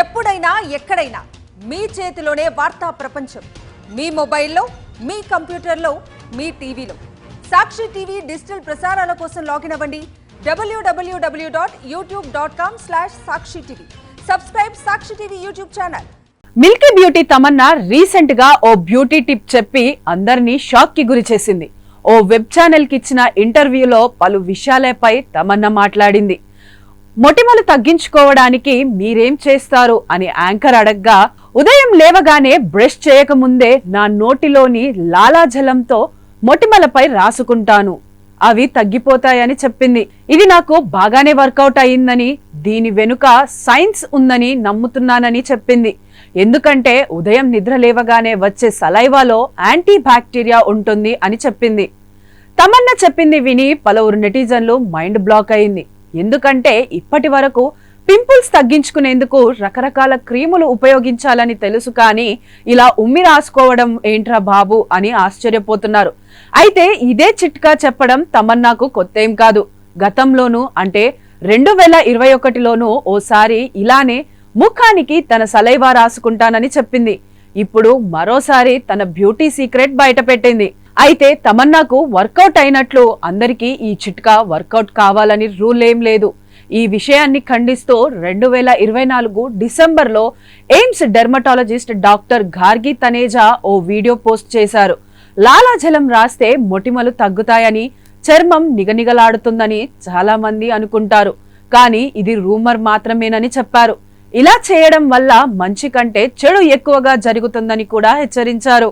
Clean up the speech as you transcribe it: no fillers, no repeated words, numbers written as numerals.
ఎప్పుడైనా ఎక్కడైనా మీ చేతిలోనే వార్తా ప్రపంచం. మీ మొబైల్లో, మీ కంప్యూటర్లో, మీ టీవీలో. సాక్షి టీవీ డిజిటల్ ప్రసారాల కోసం లాగిన్ అవ్వండి www.youtube.com/సాక్షి TV. Subscribe Sakshi TV YouTube channel. Milky beauty Tamannaah recent గా ఓ బ్యూటీ టిప్ చెప్పి అందరినీ షాక్ కి గురి చేసింది. ఓ వెబ్ ఛానల్ కి ఇచ్చిన ఇంటర్వ్యూలో పలు విషయాలపై తమన్నా మాట్లాడింది. మొటిమలు తగ్గించుకోవడానికి మీరేం చేస్తారు అని యాంకర్ అడగ్గా, ఉదయం లేవగానే బ్రష్ చేయకముందే నా నోటిలోని లాలాజలంతో మొటిమలపై రాసుకుంటాను, అవి తగ్గిపోతాయని చెప్పింది. ఇది నాకు బాగానే వర్కౌట్ అయిందని, దీని వెనుక సైన్స్ ఉందని నమ్ముతున్నానని చెప్పింది. ఎందుకంటే ఉదయం నిద్ర లేవగానే వచ్చే సలైవాలో యాంటీ బ్యాక్టీరియా ఉంటుంది అని చెప్పింది. తమన్నా చెప్పింది విని పలువురు నెటిజన్లు మైండ్ బ్లాక్ అయింది. ఎందుకంటే ఇప్పటి వరకు పింపుల్స్ తగ్గించుకునేందుకు రకరకాల క్రీములు ఉపయోగించాలని తెలుసు, కానీ ఇలా ఉమ్మి రాసుకోవడం ఏంట్రా బాబు అని ఆశ్చర్యపోతున్నారు. అయితే ఇదే చిట్కా చెప్పడం తమన్నాకు కొత్త ఏం కాదు. గతంలోనూ అంటే 2021లోనూ ఓసారి ఇలానే ముఖానికి తన సలైవా రాసుకుంటానని చెప్పింది. ఇప్పుడు మరోసారి తన బ్యూటీ సీక్రెట్ బయట పెట్టింది. అయితే తమన్నాకు వర్కౌట్ అయినట్లు అందరికీ ఈ చిట్కా వర్కౌట్ కావాలని రూల్ ఏం లేదు. ఈ విషయాన్ని ఖండిస్తూ 2024 డిసెంబర్లో AIIMS dermatologist doctor Gargi Taneja ఓ వీడియో పోస్ట్ చేశారు. లాలాజలం రాస్తే మొటిమలు తగ్గుతాయని, చర్మం నిగనిగలాడుతుందని చాలా మంది అనుకుంటారు, కానీ ఇది రూమర్ మాత్రమేనని చెప్పారు. ఇలా చేయడం వల్ల మంచి కంటే చెడు ఎక్కువగా జరుగుతుందని కూడా హెచ్చరించారు.